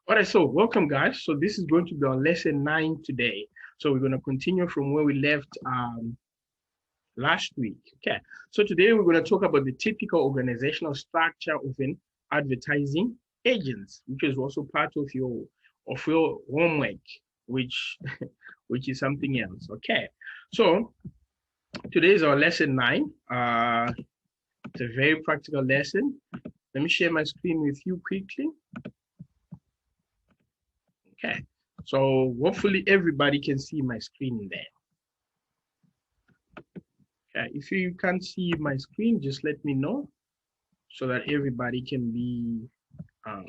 All right, so welcome, guys. So this is going to be our lesson 9 today. So we're going to continue from where we left last week. Okay, so today we're going to talk about the typical organizational structure of an advertising agent, which is also part of your homework, which which is something else. Okay, so today is our lesson 9. It's a very practical lesson. Let me share my screen with you quickly. Okay, so hopefully everybody can see my screen there. Okay, if you can't see my screen, just let me know so that everybody can be um,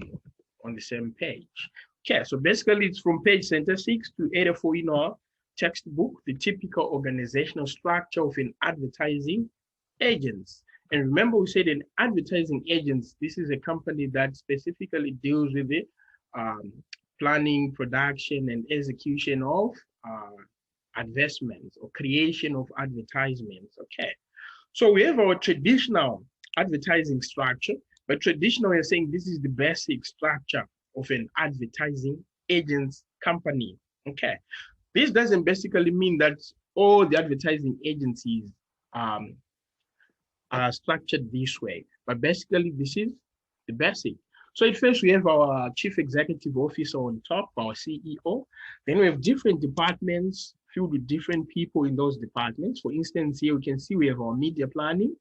on the same page. Okay, so basically it's from page center 6 to 84 in our textbook, the typical organizational structure of an advertising agent. And remember, we said an advertising agent, this is a company that specifically deals with the um, planning, production, and execution of uh, advertisements or creation of advertisements. Okay, so we have our traditional advertising structure, but traditional, we're saying this is the basic structure of an advertising agent's company. Okay, this doesn't basically mean that all the advertising agencies um, are structured this way. But basically, this is the basic. So at first, we have our chief executive officer on top, our CEO. Then we have different departments filled with different people in those departments. For instance, here we can see we have our media planning.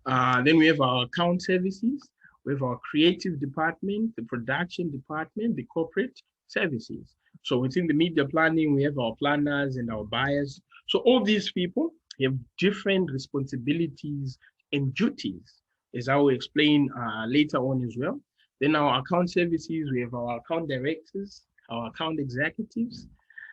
Then we have our account services. We have our creative department, the production department, the corporate services. So within the media planning, we have our planners and our buyers. So all these people have different responsibilities and duties, as I will explain later on as well. Then our account services, we have our account directors, our account executives.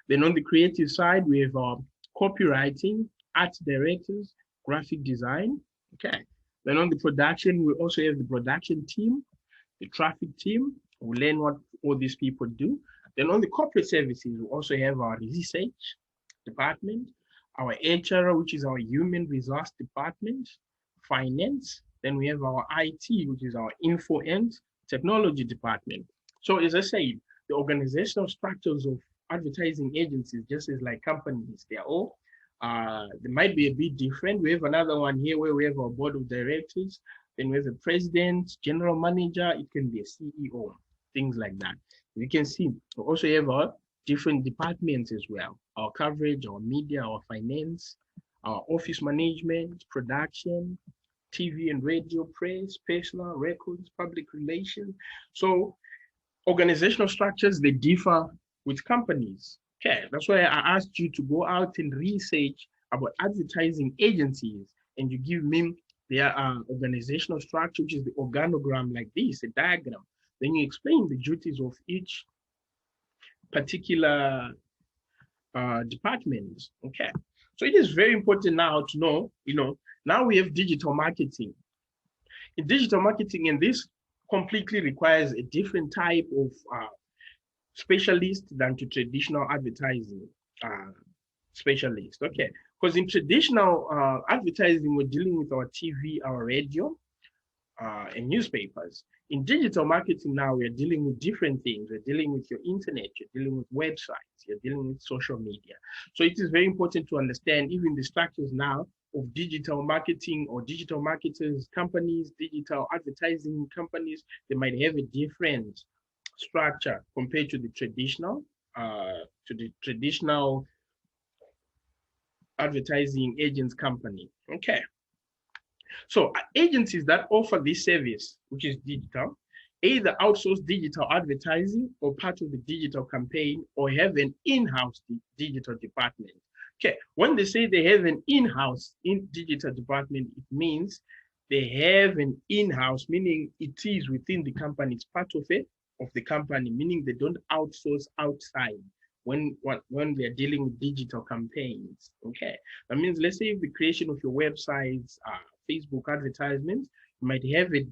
Then on the creative side, we have our copywriting, art directors, graphic design. Okay. Then on the production, we also have the production team, the traffic team. We learn what all these people do. Then on the corporate services, we also have our research department, our HR, which is our human resource department, finance. Then we have our IT, which is our info and technology department. So as I said, the organizational structures of advertising agencies, just as like companies, they're all they might be a bit different. We have another one here where we have our board of directors. Then we have the president, general manager. It can be a CEO, things like that. You can see we also have our different departments as well. Our coverage, our media, our finance, our office management, production, TV and radio, press, personal records, public relations. So organizational structures, they differ with companies. Okay, that's why I asked you to go out and research about advertising agencies, and you give me their organizational structure, which is the organogram like this, a diagram. Then you explain the duties of each particular department. Okay, so it is very important now to know, now we have digital marketing. In digital marketing, and this completely requires a different type of specialist than to traditional advertising specialist. Okay, because in traditional advertising, we're dealing with our TV, our radio, and newspapers. In digital marketing now, we're dealing with different things. We're dealing with your internet, you're dealing with websites, you're dealing with social media. So it is very important to understand even the structures now of digital marketing or digital marketers companies, digital advertising companies. They might have a different structure compared to the traditional advertising agents company. Okay, so agencies that offer this service, which is digital, either outsource digital advertising or part of the digital campaign, or have an in-house digital department. Okay, when they say they have an in-house digital department, it means they have an in-house, meaning it is within the company, it's part of it, of the company, meaning they don't outsource outside when they're dealing with digital campaigns. Okay, that means, let's say the creation of your websites, Facebook advertisements, you might have a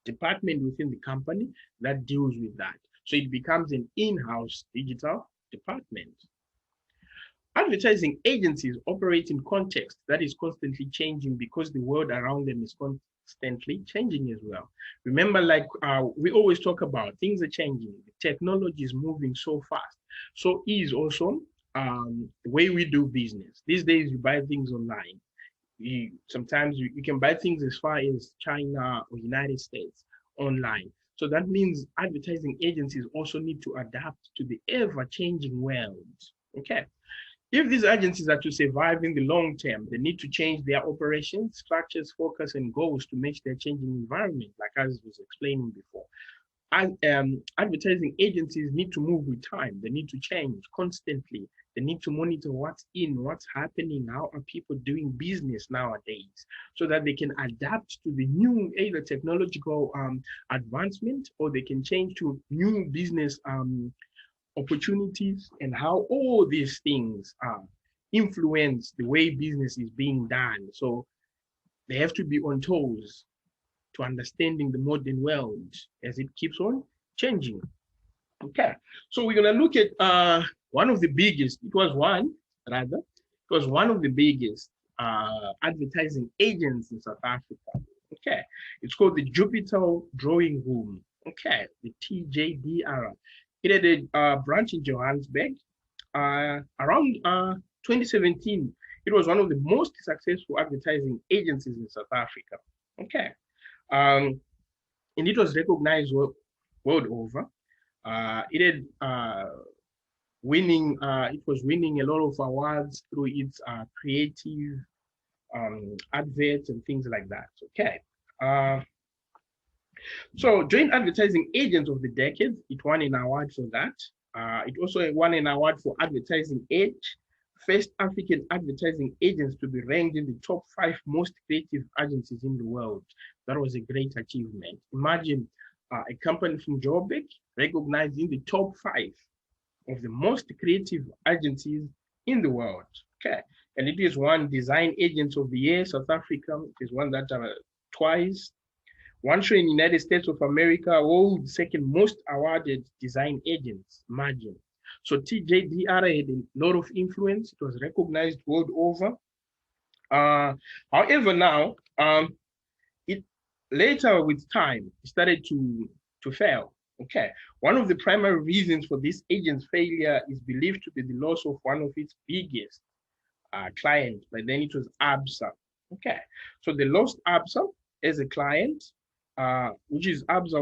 department within the company that deals with that. So it becomes an in-house digital department. Advertising agencies operate in context that is constantly changing because the world around them is constantly changing as well. Remember, like we always talk about, things are changing. Technology is moving so fast. So is also the way we do business. These days, you buy things online. Sometimes you can buy things as far as China or United States online. So that means advertising agencies also need to adapt to the ever-changing world. Okay. If these agencies are to survive in the long term, they need to change their operations, structures, focus, and goals to match their changing environment, like I was explaining before. Advertising agencies need to move with time. They need to change constantly. They need to monitor what's in, what's happening, how are people doing business nowadays, so that they can adapt to the new either technological advancement, or they can change to new business opportunities, and how all these things influence the way business is being done. So they have to be on toes to understanding the modern world as it keeps on changing. Okay, so we're gonna look at one of the biggest. It was one of the biggest advertising agents in South Africa. Okay, it's called the Jupiter Drawing Room. Okay, the TJDR. It had a branch in Johannesburg around 2017. It was one of the most successful advertising agencies in South Africa. Okay, and it was recognized world over. It had it was winning a lot of awards through its creative adverts and things like that. Okay. So joint advertising agents of the decade, it won an award for that. It also won an award for Advertising Edge, first African advertising agents to be ranked in the top 5 most creative agencies in the world. That was a great achievement. Imagine a company from Joburg recognized in the top 5 of the most creative agencies in the world. Okay, and it is one Design Agents of the Year, South Africa. It is one that twice. One show in the United States of America, world's second most awarded design agents. Imagine. So TJDR had a lot of influence. It was recognized world over. However, now it later with time it started to fail. Okay. One of the primary reasons for this agent's failure is believed to be the loss of one of its biggest clients. But then it was ABSA. Okay. So they lost ABSA as a client. Which is ABSA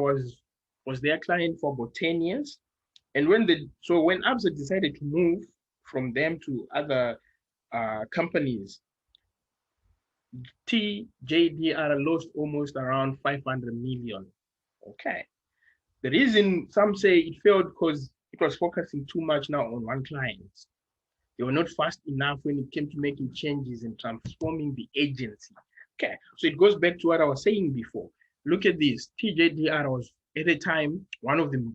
was their client for about 10 years. And when ABSA decided to move from them to other companies, TJDR lost almost around 500 million. Okay. The reason some say it failed because it was focusing too much now on one client. They were not fast enough when it came to making changes and transforming the agency. Okay. So it goes back to what I was saying before. Look at this. TJDR was at the time one of the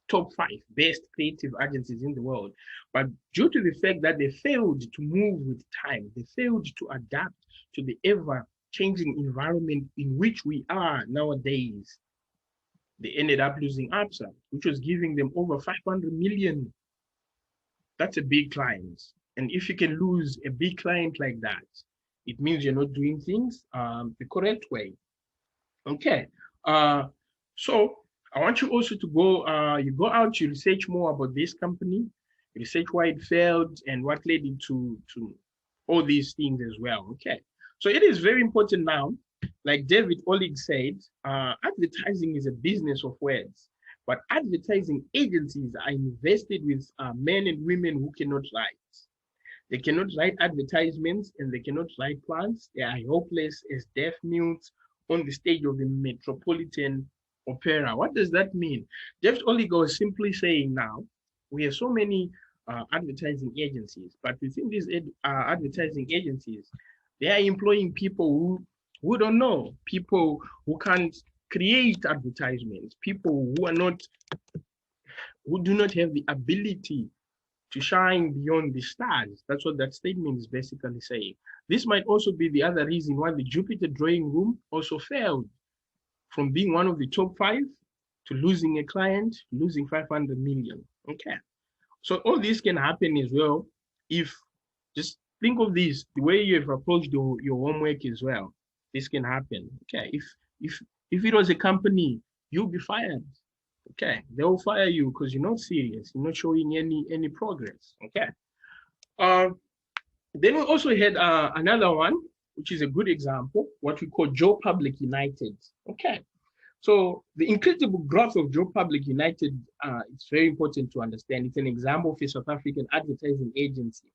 top 5 best creative agencies in the world. But due to the fact that they failed to move with time, they failed to adapt to the ever-changing environment in which we are nowadays, they ended up losing ABSA, which was giving them over 500 million. That's a big client. And if you can lose a big client like that, it means you're not doing things the correct way. Okay, so I want you also to go, you go out, you research more about this company, research why it failed and what led it to all these things as well. Okay, so it is very important now, like David Olig said, advertising is a business of words, but advertising agencies are invested with men and women who cannot write. They cannot write advertisements and they cannot write plans. They are helpless as deaf mutes on the stage of the Metropolitan Opera. What does that mean? Jeff Oligo is simply saying now, we have so many advertising agencies, but within these advertising agencies, they are employing people who don't know, people who can't create advertisements, people who do not have the ability to shine beyond the stars. That's what that statement is basically saying. This might also be the other reason why the Jupiter Drawing Room also failed, from being one of the top 5 to losing a client, losing 500 million. Okay. So all this can happen as well if, just think of this, the way you have approached your homework as well. this can happen. Okay, if it was a company, you'll be fired. Okay, they will fire you because you're not serious. You're not showing any progress. Okay. Uh, then we also had another one, which is a good example, what we call Joe Public United. Okay. So the incredible growth of Joe Public United, it's very important to understand. It's an example of a South African advertising agency.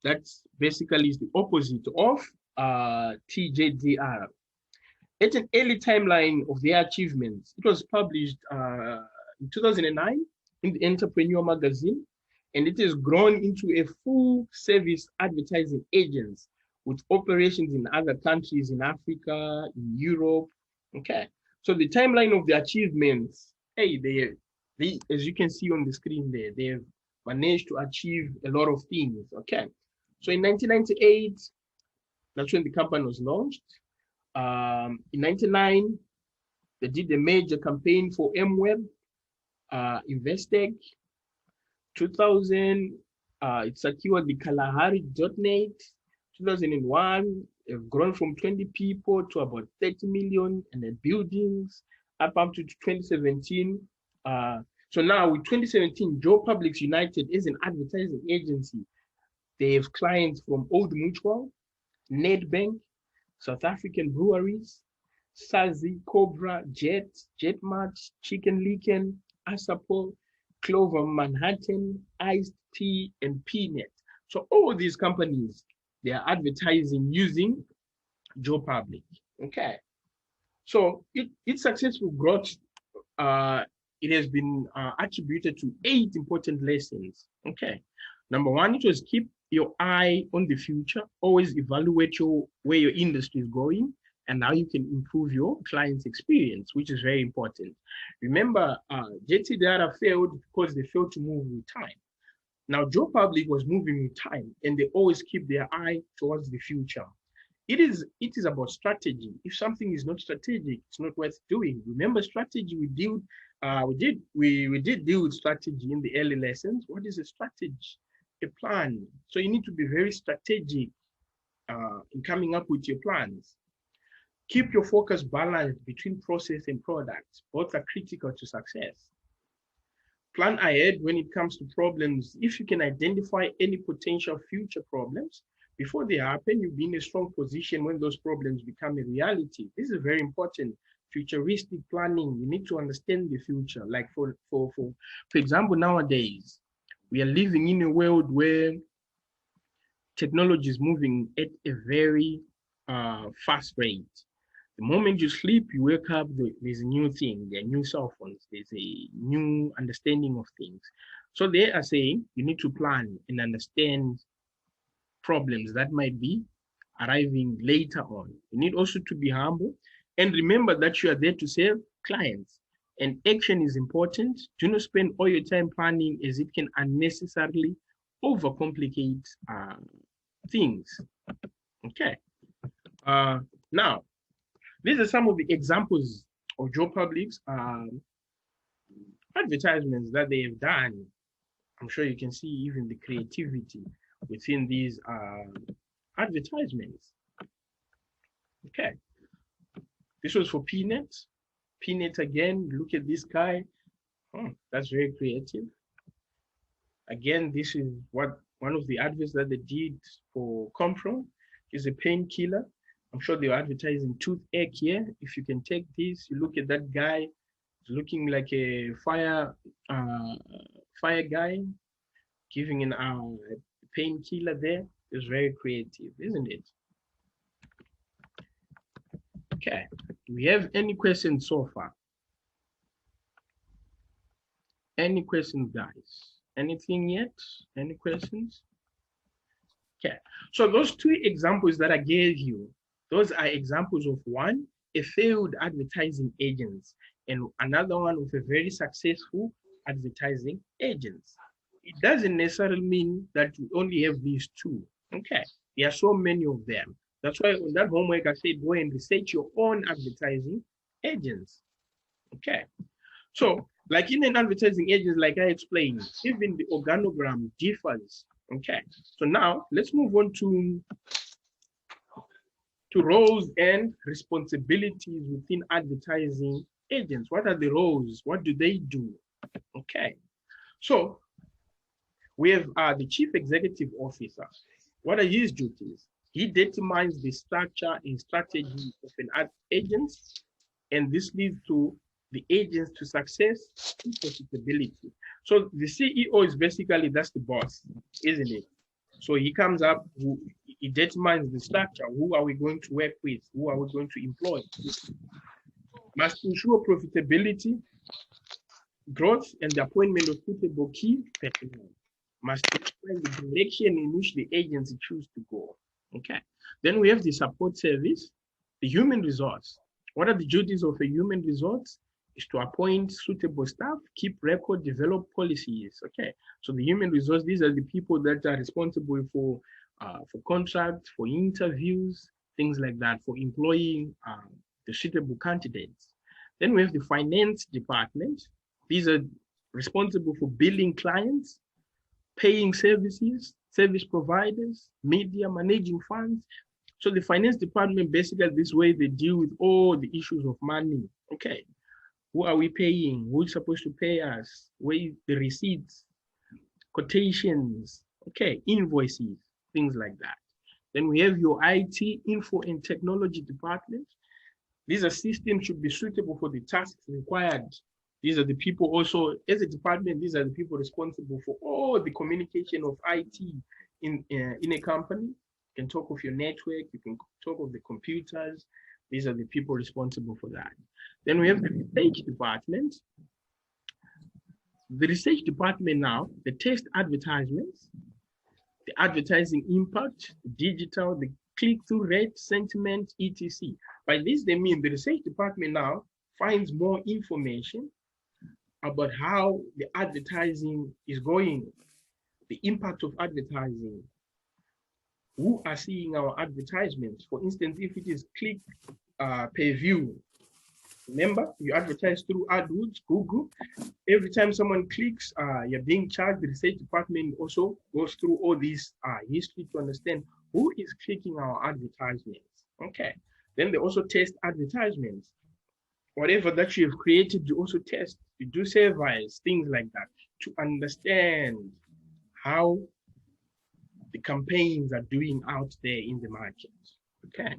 That's basically is the opposite of TJDR. It's an early timeline of their achievements. It was published in 2009 in the Entrepreneur magazine, and it has grown into a full service advertising agency with operations in other countries in Africa, in Europe. Okay. So the timeline of the achievements, hey, they as you can see on the screen there, they have managed to achieve a lot of things. Okay. So in 1998, that's when the company was launched. In 99, they did a major campaign for MWeb, Investec. 2000, it secured the Kalahari.net. 2001, they've grown from 20 people to about 30 million and the buildings up to 2017. So now with 2017, Joe Publics United is an advertising agency. They have clients from Old Mutual, Nedbank, South African breweries, Sazi, Cobra, Jet, Jetmart, Chicken Licken, Asapo, Clover, Manhattan, Iced Tea, and Peanut. So all these companies, they are advertising using Joe Public. Okay. So its successful growth, it has been attributed to 8 important lessons. Okay. Number one, it was keep your eye on the future. Always evaluate where your industry is going and how you can improve your client's experience, which is very important. Remember, JT Data failed because they failed to move with time. Now, Joe Public was moving with time, and they always keep their eye towards the future. It is about strategy. If something is not strategic, it's not worth doing. Remember, strategy we did deal with strategy in the early lessons. What is a strategy? A plan. So you need to be very strategic in coming up with your plans. Keep your focus balanced between process and product. Both are critical to success. Plan ahead when it comes to problems. If you can identify any potential future problems before they happen, you'll be in a strong position when those problems become a reality. This is very important. Futuristic planning. You need to understand the future. Like for example, nowadays, we are living in a world where technology is moving at a very fast rate. The moment you sleep, you wake up, there's a new thing, there are new cell phones, there's a new understanding of things. So they are saying you need to plan and understand problems that might be arriving later on. You need also to be humble and remember that you are there to serve clients. And action is important. Do not spend all your time planning as it can unnecessarily overcomplicate things. Okay. Now, these are some of the examples of Joe Public's advertisements that they have done. I'm sure you can see even the creativity within these advertisements. Okay. This was for Peanut. Peanut again, look at this guy. Oh, that's very creative. Again, this is one of the adverts that they did for Compro is a painkiller. I'm sure they were advertising toothache here. If you can take this, you look at that guy, looking like a fire guy, giving an painkiller there. It's very creative, isn't it? Okay. Do we have any questions so far? Any questions, guys? Anything yet? Any questions? Okay. So those 2 examples that I gave you, those are examples of one, a failed advertising agent, and another one of a very successful advertising agent. It doesn't necessarily mean that you only have these 2. Okay. There are so many of them. That's why on that homework, I said, go and research your own advertising agents. Okay. So, like in an advertising agent, like I explained, even the organogram differs. Okay. So now let's move on to to roles and responsibilities within advertising agents. What are the roles? What do they do? Okay, so we have the Chief Executive Officer. What are his duties? He determines the structure and strategy of an ad agent, and this leads to the agents to success and profitability. So the CEO is basically, that's the boss, isn't it? So he comes up, he determines the structure. Who are we going to work with? Who are we going to employ? Must ensure profitability, growth, and the appointment of suitable key personnel. Must define the direction in which the agency choose to go. Okay. Then we have the support service, the human resource. What are the duties of a human resource? Is to appoint suitable staff, keep record, develop policies. Okay. So the human resource, these are the people that are responsible for contracts, for interviews, things like that, for employing the suitable candidates. Then we have the finance department. These are responsible for billing clients, paying services, service providers, media, managing funds. So the finance department, basically this way they deal with all the issues of money. Okay, who are we paying? Who's supposed to pay us? Where is the receipts, quotations, okay, invoices, things like that. Then we have your IT, info and technology department. These are systems should be suitable for the tasks required. These are the people also, as a department, these are the people responsible for all the communication of IT in a company. You can talk of your network, you can talk of the computers. These are the people responsible for that. Then we have the research department. The research department now, the test advertisements, the advertising impact, the digital, the click-through rate, sentiment, etc. By this, they mean the research department now finds more information about how the advertising is going, the impact of advertising, who are seeing our advertisements. For instance, if it is click per view, remember, you advertise through AdWords, Google. Every time someone clicks, you're being charged. The research department also goes through all these history to understand who is clicking our advertisements. Okay. Then they also test advertisements. Whatever that you have created, you also test. You do surveys, things like that, to understand how the campaigns are doing out there in the market. Okay.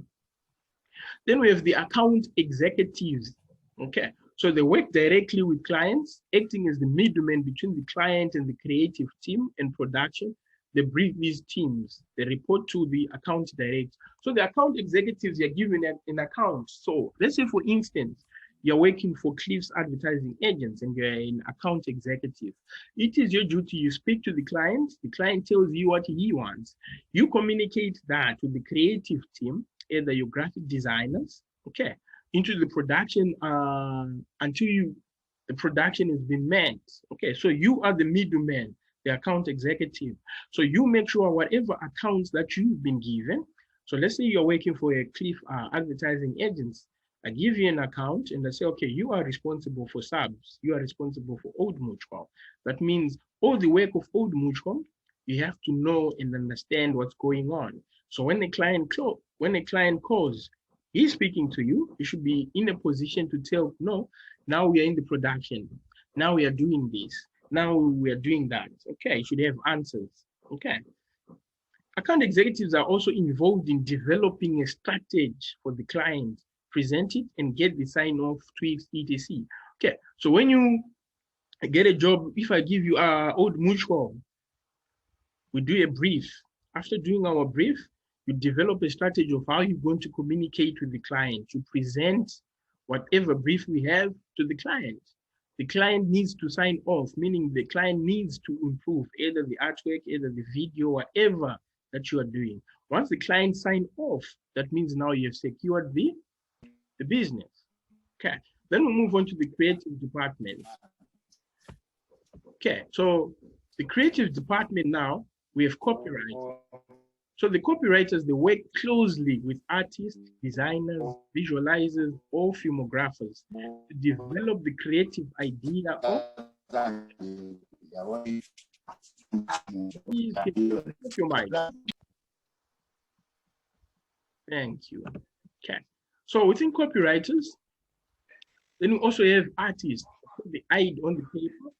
Then we have the account executives. Okay. So they work directly with clients, acting as the middleman between the client and the creative team and production. They brief these teams. They report to the account director. So the account executives are given an account. So let's say, for instance, you're working for Cliff's advertising agents and you're an account executive. It is your duty. You speak to the client tells you what he wants. You communicate that with the creative team, either your graphic designers, okay, into the production until the production has been met. Okay, so you are the middleman, the account executive. So you make sure whatever accounts that you've been given. So let's say you're working for a Cliff advertising agents. I give you an account and I say, okay, you are responsible for subs. You are responsible for Old Mutual. That means all the work of Old Mutual, you have to know and understand what's going on. So when a client calls, he's speaking to you, you should be in a position to tell, no, now we are in the production. Now we are doing this. Now we are doing that. Okay, you should have answers. Okay. Account executives are also involved in developing a strategy for the client, present it and get the sign-off, tweaks, etc. Okay, so when you get a job, if I give you Old Mutual, we do a brief. After doing our brief, you develop a strategy of how you're going to communicate with the client. You present whatever brief we have to the client. The client needs to sign off, meaning the client needs to improve either the artwork, either the video, whatever that you are doing. Once the client signs off, that means now you have secured the business. Okay, then we move on to the creative department. Okay, so the creative department now, we have copyright. So the copywriters, they work closely with artists, designers, visualizers, or filmographers to develop the creative idea of your mind. Thank you. Okay. So within copywriters, then we also have artists, the eye on the paper,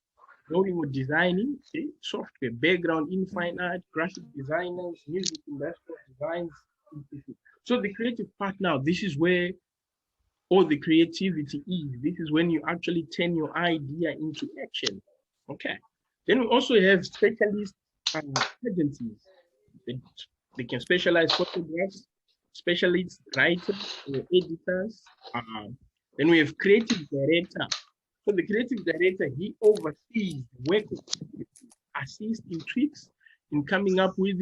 drawing or designing, okay, software, background in fine art, graphic designers, music, industrial designs. So the creative part now, this is where all the creativity is. This is when you actually turn your idea into action. Okay. Then we also have specialist agencies. They, they can specialize photographs, specialist writers or editors. Then we have creative director. So the creative director, he oversees the work of assist in tweaks in coming up with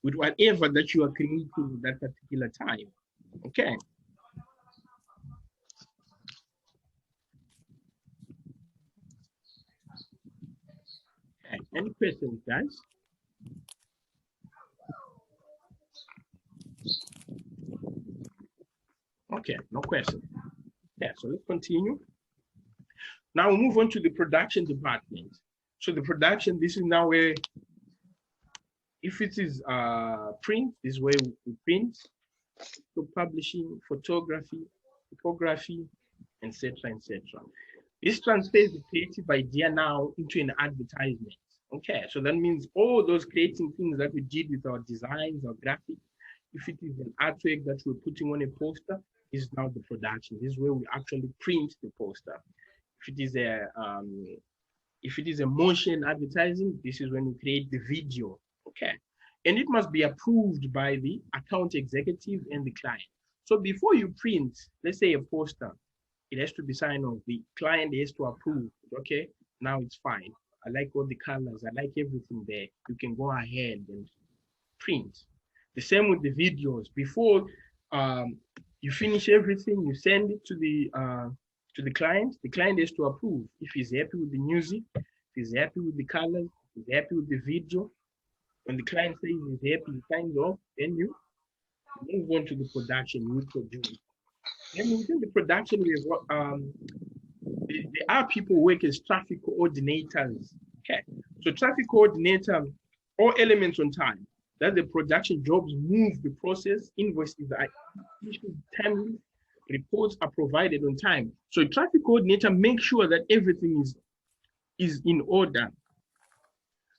whatever that you are creating at that particular time. Okay. Okay. Any questions, guys? Okay, no question. Yeah, so let's continue. Now we'll move on to the production department. So the production, this is now where, if it is print, this is where we print. So publishing, photography, typography, etc., etc. This transfers the creative idea now into an advertisement. Okay, so that means all those creating things that we did with our designs, our graphics, if it is an artwork that we're putting on a poster, is now the production. This is where we actually print the poster. If it is a motion advertising, this is when we create the video. Okay, and it must be approved by the account executive and the client. So before you print, let's say a poster, it has to be signed off. The client has to approve. Okay, now it's fine. I like all the colors. I like everything there. You can go ahead and print. The same with the videos. Before you finish everything, you send it to the client. The client has to approve. If he's happy with the music, if he's happy with the colors, if he's happy with the video. When the client says he's happy, he signs off, then you move on to the production, you produce. Then within the production, we have there are people who work as traffic coordinators. Okay, so traffic coordinator, all elements on time. That the production jobs move the process, invoices are issued timely, reports are provided on time. So traffic coordinator makes sure that everything is in order.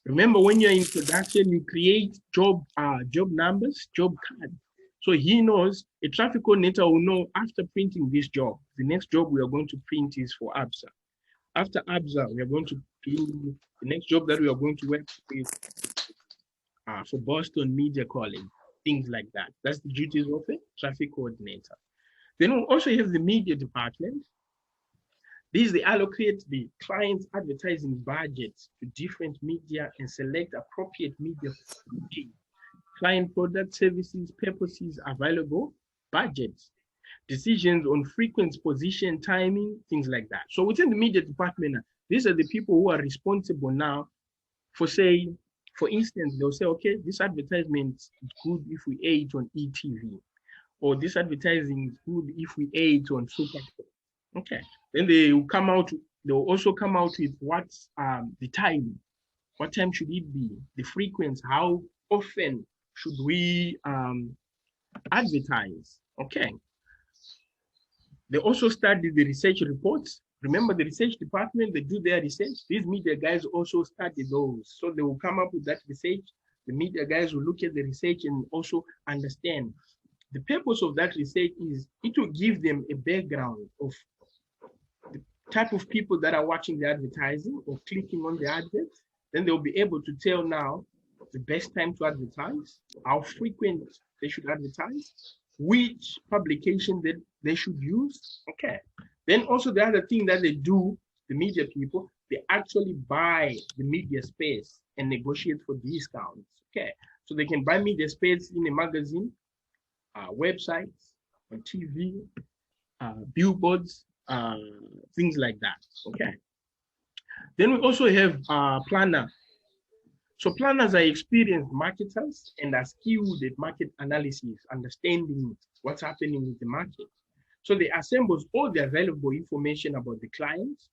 Remember, when you're in production, you create job numbers, job cards. So he knows, a traffic coordinator will know after printing this job, the next job we are going to print is for ABSA. After ABSA, we are going to print the next job that we are going to work with for Boston Media College, things like that. That's the duties of a traffic coordinator. Then we also have the media department. These, they allocate the client's advertising budgets to different media and select appropriate media for client product, services, purposes, available, budgets, decisions on frequency, position, timing, things like that. So within the media department, these are the people who are responsible now for, say, for instance, they'll say, okay, this advertisement is good if we air it on ETV, or this advertising is good if we air it on Super. Okay, then they will come out. They will also come out with what's the time. What time should it be? The frequency. How often should we advertise? Okay. They also study the research reports. Remember, the research department, they do their research. These media guys also study those. So they will come up with that research. The media guys will look at the research and also understand. The purpose of that research is it will give them a background of the type of people that are watching the advertising or clicking on the advert. Then they'll be able to tell now the best time to advertise, how frequent they should advertise, which publication that they should use. Okay. Then also the other thing that they do, the media people, they actually buy the media space and negotiate for discounts. Okay. So they can buy media space in a magazine, websites, on TV, billboards, things like that. Okay. Then we also have planners. So planners are experienced marketers and are skilled at market analysis, understanding what's happening with the market. So they assemble all the available information about the clients,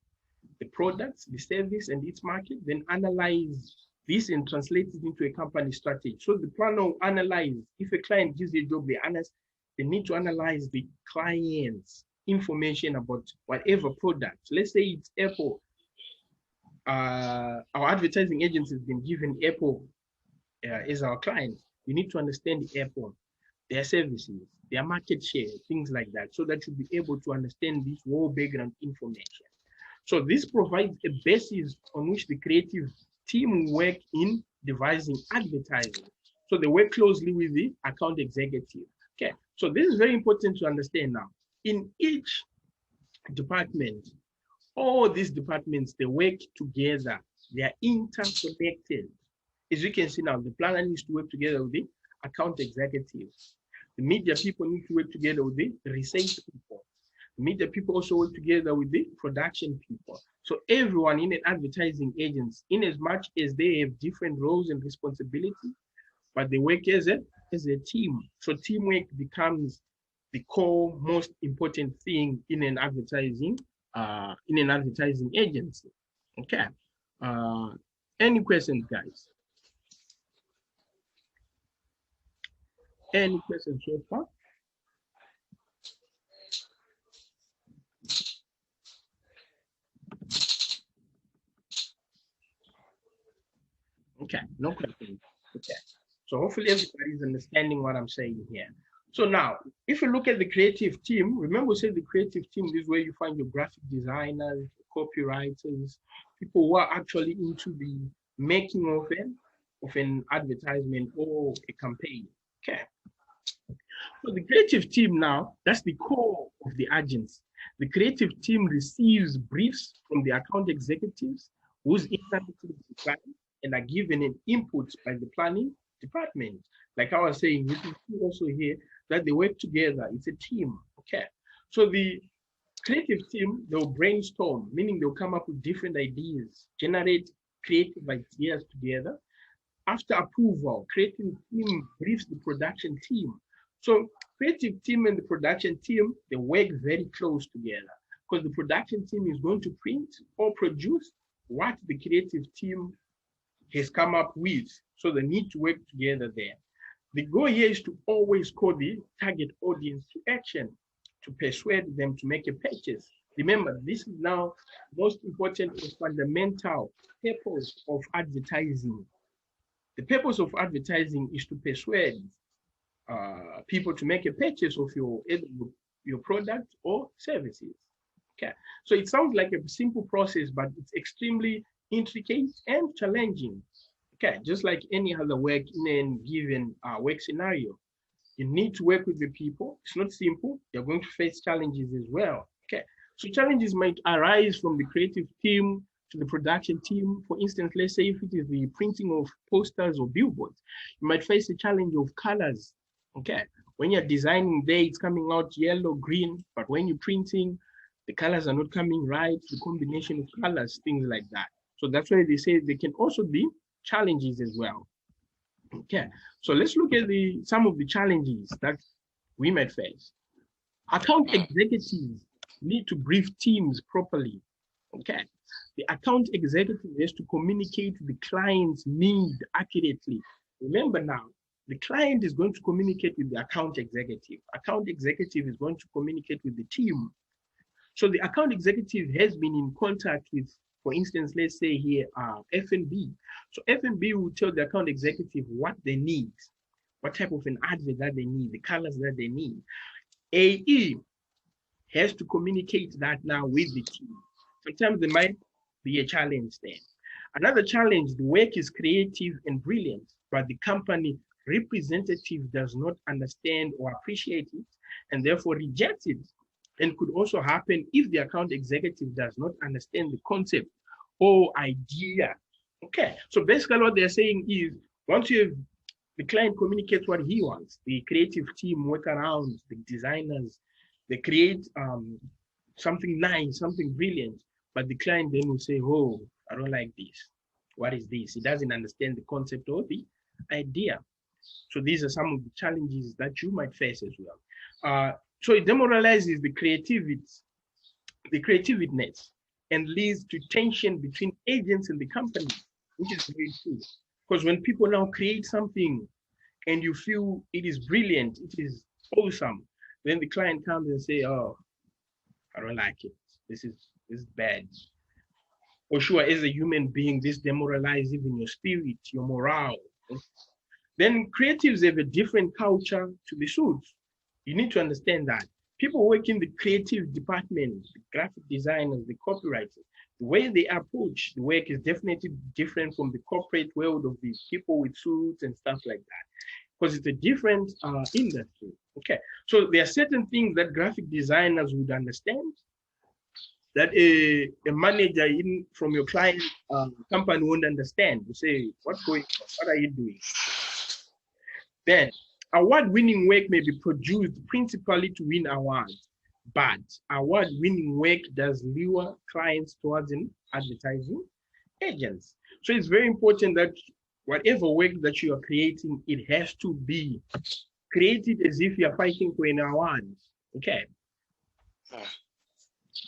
the products, the service, and its market, then analyze this and translate it into a company strategy. So the planner will analyze, if a client gives a job, they need to analyze the client's information about whatever product. Let's say it's Apple. Our advertising agency has been given Apple as our client. You need to understand Apple, their services, their market share, things like that, so that you'll be able to understand this whole background information. So this provides a basis on which the creative team work in devising advertising. So they work closely with the account executive. Okay, so this is very important to understand now. In each department, all these departments, they work together. They are interconnected. As you can see now, the planner needs to work together with the account executives. The media people need to work together with the research people. The media people also work together with the production people. So everyone in an advertising agency, in as much as they have different roles and responsibilities, but they work as a team. So teamwork becomes the core, most important thing in an advertising agency. Okay. Any questions, guys? Any questions so far? Okay, no questions. Okay. So hopefully everybody is understanding what I'm saying here. So now, if you look at the creative team, remember we said the creative team is where you find your graphic designers, copywriters, people who are actually into the making of an advertisement or a campaign. Okay. So the creative team now, that's the core of the agency. The creative team receives briefs from the account executives whose interactive design and are given an input by the planning department. Like I was saying, you can see also here that they work together. It's a team. Okay. So the creative team, they'll brainstorm, meaning they'll come up with different ideas, generate creative ideas together. After approval, creative team briefs the production team. So creative team and the production team, they work very close together because the production team is going to print or produce what the creative team has come up with. So they need to work together there. The goal here is to always call the target audience to action, to persuade them to make a purchase. Remember, this is now most important and fundamental purpose of advertising. The purpose of advertising is to persuade people to make a purchase of your product or services. Okay, so it sounds like a simple process, but it's extremely intricate and challenging. Okay, just like any other work in a given work scenario, you need to work with the people. It's not simple. You're going to face challenges as well. Okay, so challenges might arise from the creative team to the production team. For instance, let's say if it is the printing of posters or billboards, you might face the challenge of colors. Okay, when you're designing there, it's coming out yellow, green, but when you're printing, the colors are not coming right, the combination of colors, things like that. So that's why they say they can also be challenges as well. Okay, so let's look at some of the challenges that we might face. Account executives need to brief teams properly. Okay, the account executive has to communicate the client's need accurately. Remember now, the client is going to communicate with the account executive. Account executive is going to communicate with the team. So the account executive has been in contact with, for instance, let's say here, F&B. So F&B will tell the account executive what they need, what type of an advert that they need, the colors that they need. AE has to communicate that now with the team. Sometimes there might be a challenge there. Another challenge, the work is creative and brilliant, but the company representative does not understand or appreciate it and therefore rejects it. And could also happen if the account executive does not understand the concept or idea. Okay, so basically what they're saying is once you have the client communicates what he wants, the creative team work around, the designers, they create something nice, something brilliant, but the client then will say, oh, I don't like this. What is this? He doesn't understand the concept or the idea. So these are some of the challenges that you might face as well. So it demoralizes the creativeness, and leads to tension between agents and the company. which is very true. Because when people now create something and you feel it is brilliant, it is awesome, then the client comes and say, "Oh, I don't like it. This is bad." For sure, as a human being, this demoralizes even your spirit, your morale. Then creatives have a different culture to the suits. You need to understand that. People work in the creative department, the graphic designers, the copywriters, the way they approach the work is definitely different from the corporate world of these people with suits and stuff like that, because it's a different industry. Okay, so there are certain things that graphic designers would understand that a manager in from your client company won't understand. You say, "What's going on? What are you doing?" Then, award-winning work may be produced principally to win awards, but award-winning work does lure clients towards an advertising agents. So it's very important that whatever work that you are creating, it has to be created as if you're fighting for an award. Okay,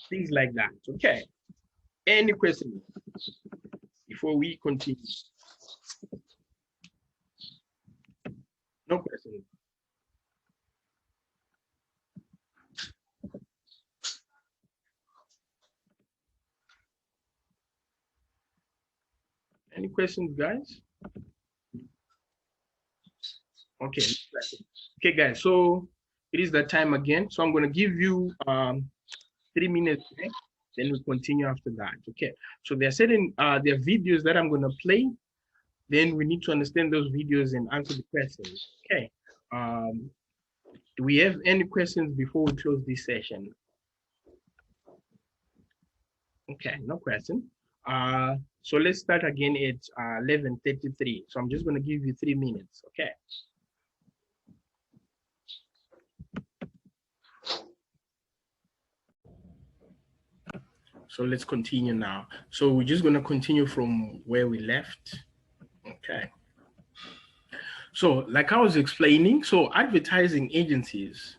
things like that. Okay, any questions before we continue? No questions. Any questions, guys? Okay. Okay, guys. So it is that time again. So I'm going to give you 3 minutes, okay? Then we continue after that. Okay. So there are certain there are videos that I'm going to play. Then we need to understand those videos and answer the questions. Okay. Do we have any questions before we close this session? Okay, no question. So let's start again at 11:33. So I'm just going to give you 3 minutes. Okay. So let's continue now. So we're just going to continue from where we left. Okay. So like I was explaining, so advertising agencies,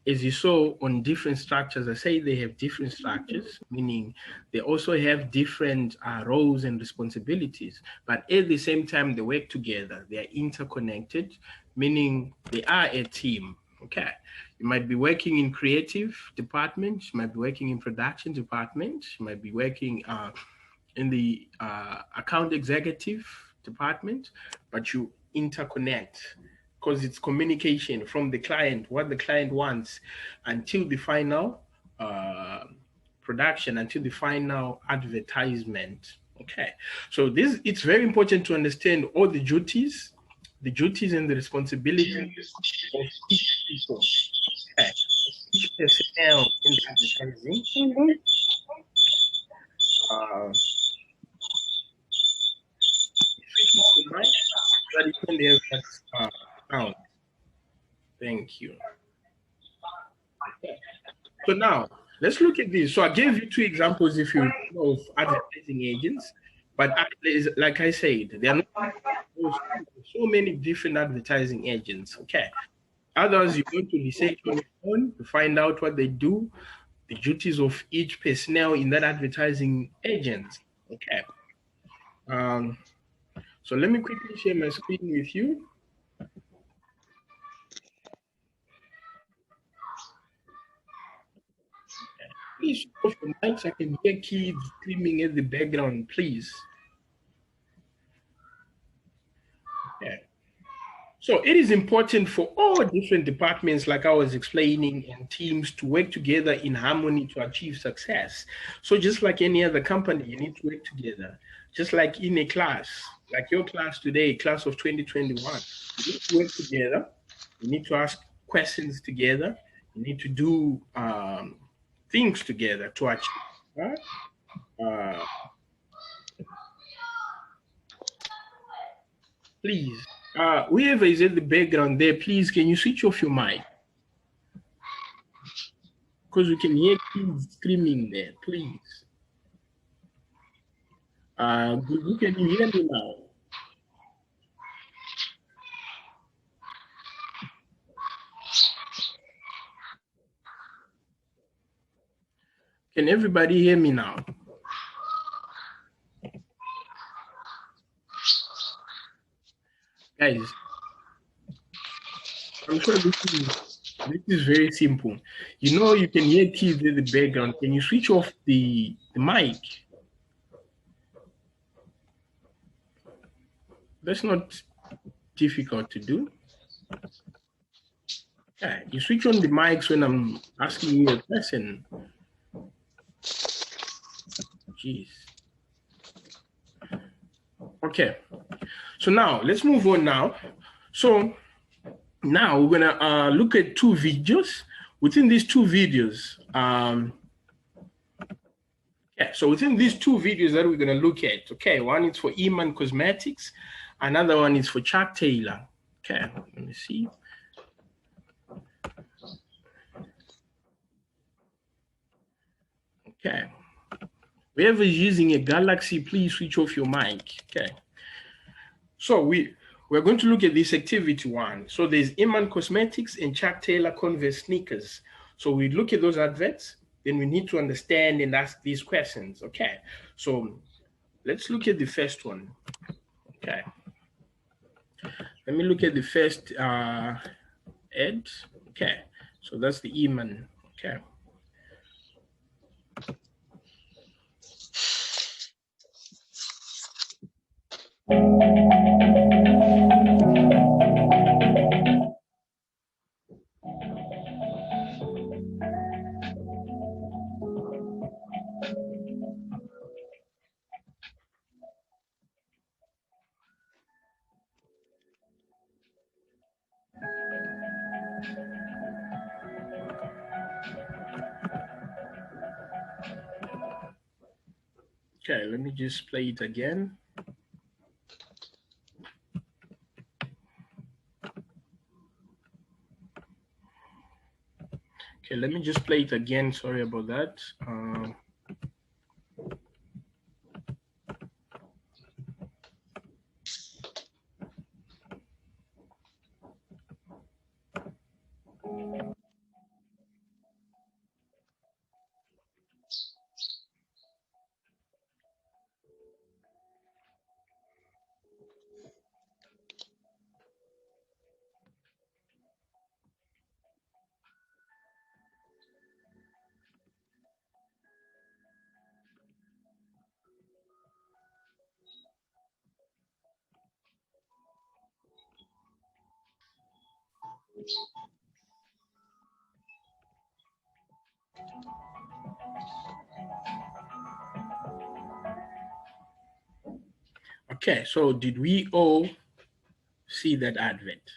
as you saw on different structures, I say they have different structures, meaning they also have different roles and responsibilities, but at the same time, they work together. They are interconnected, meaning they are a team. Okay. You might be working in creative department, you might be working in production department, you might be working in the account executive department, but you interconnect because it's communication from the client, what the client wants, until the final production, until the final advertisement. Okay, so this it's very important to understand all the duties and the responsibilities of each people. Okay, each personnel in the advertising. That you can have that sound. Thank you. Okay. So now let's look at this. So I gave you 2 examples if you know of advertising agents, but like I said, there are not so many different advertising agents. Okay. Others you want to research on your own to find out what they do, the duties of each personnel in that advertising agent. Okay. So let me quickly share my screen with you. Please off your mics. I can hear kids screaming in the background, please. Okay. So it is important for all different departments, like I was explaining, and teams to work together in harmony to achieve success. So just like any other company, you need to work together. Just like in a class, like your class today, class of 2021, you need to work together. You need to ask questions together. You need to do things together to achieve. Please, whoever is in the background there, please, can you switch off your mic? Because we can hear kids screaming there, please. Who can you hear me now? Can everybody hear me now? Guys, I'm sure this is very simple. You know, you can hear kids in the background. Can you switch off the mic? That's not difficult to do. Yeah, you switch on the mics when I'm asking you a question. Jeez. Okay. So now let's move on now. So now we're gonna look at two videos. Within these two videos, so within these two videos that we're gonna look at, okay, one is for Iman Cosmetics, another one is for Chuck Taylor. Okay, let me see. Okay. Whoever is using a Galaxy, please switch off your mic. Okay. So we're going to look at this activity one. So there's Iman Cosmetics and Chuck Taylor Converse sneakers. So we look at those adverts, then we need to understand and ask these questions. Okay. So let's look at the first one. Okay. Let me look at the first ad. Okay. So that's the Iman. Okay. Okay, let me just play it again. Okay, let me just play it again. Sorry about that. Okay, so did we all see that advert?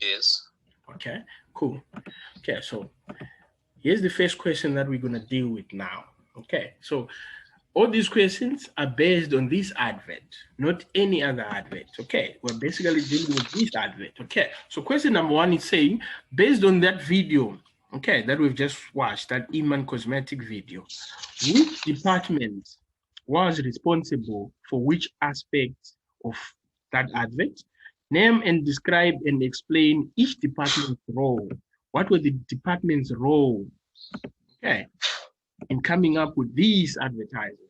Yes. Okay, cool. Okay, so here's the first question that we're gonna deal with now. Okay, so all these questions are based on this advert, not any other advert. Okay, we're basically dealing with this advert. Okay, so question number one is saying, based on that video, okay, that we've just watched, that Iman Cosmetic video, which department was responsible for which aspect of that advert? Name and describe and explain each department's role. What was the department's role? Okay, in coming up with these advertisements.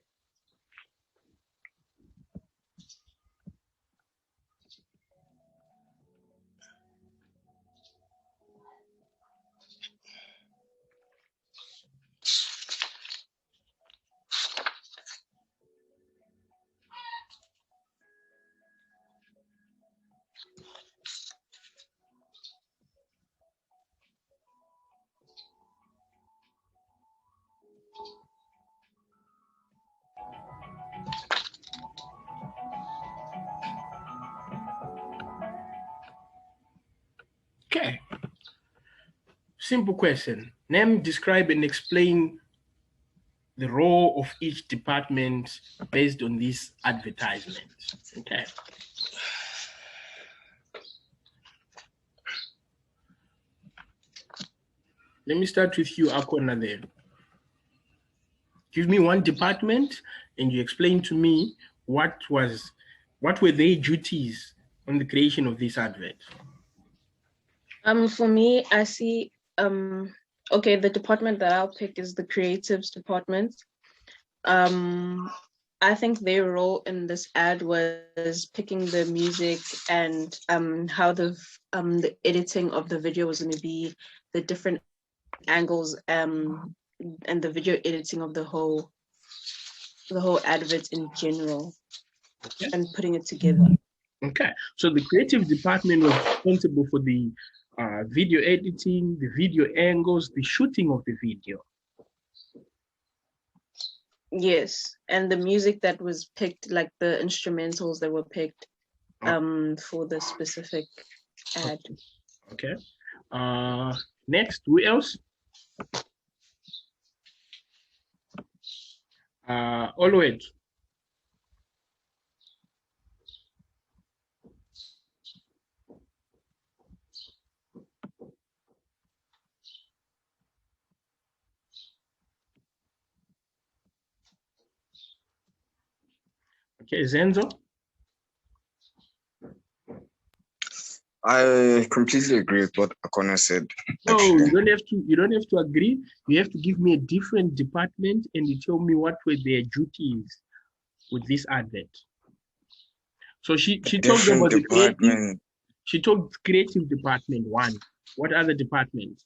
Okay. Simple question. Name, describe, and explain the role of each department based on this advertisement. Okay. Let me start with you, Akona, there. Give me one department and you explain to me what were their duties on the creation of this advert. For me, I see okay, the department that I'll pick is the creatives department. I think their role in this ad was picking the music and how the editing of the video was going to be, the different angles, and the video editing of the whole advert in general, Okay. and putting it together. Okay. So the creative department was responsible for the video editing, the video angles, the shooting of the video. Yes, and the music that was picked, like the instrumentals that were picked for the specific ad. Okay. Next, who else? Always. Okay, Zenzo. I completely agree with what Akona said. No, Actually. you don't have to. You don't have to agree. You have to give me a different department, and you tell me what were their duties with this advert. So she talked about the creative. She talked creative department one. What other departments?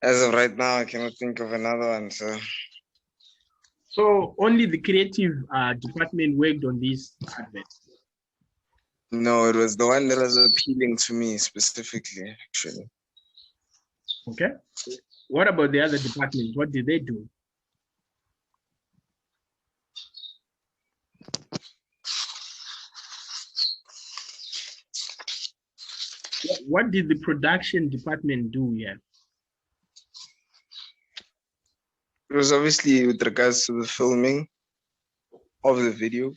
As of right now, I cannot think of another one. So only the creative department worked on this advert. No, it was the one that was appealing to me specifically, actually. Okay. What about the other departments? What did they do? What did the production department do here? It was obviously with regards to the filming of the video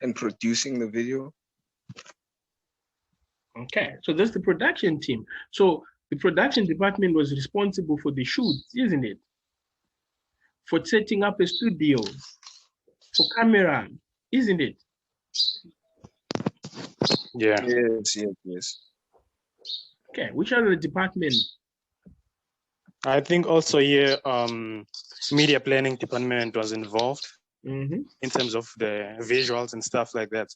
and producing the video. Okay, so that's the production team. So the production department was responsible for the shoots, isn't it? For setting up a studio, for camera, isn't it? Yeah. Yes. Okay, which other department? I think also here, media planning department was involved in terms of the visuals and stuff like that,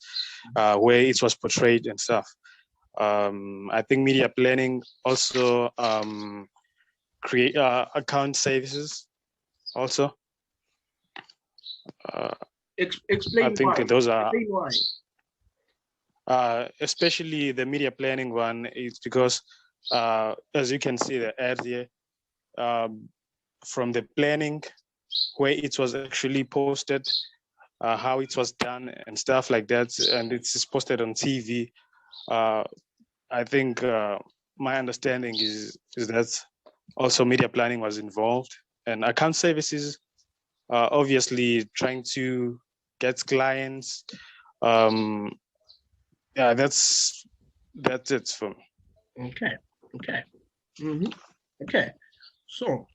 where it was portrayed and stuff. I think media planning also create account services also. Explain I think why. those are. Explain why. Especially the media planning one is because, as you can see the ad here, from the planning, where it was actually posted, how it was done and stuff like that, and it's posted on TV. I think my understanding is that also media planning was involved, and account services, obviously trying to get clients. Yeah, that's it for me. Okay. Okay. So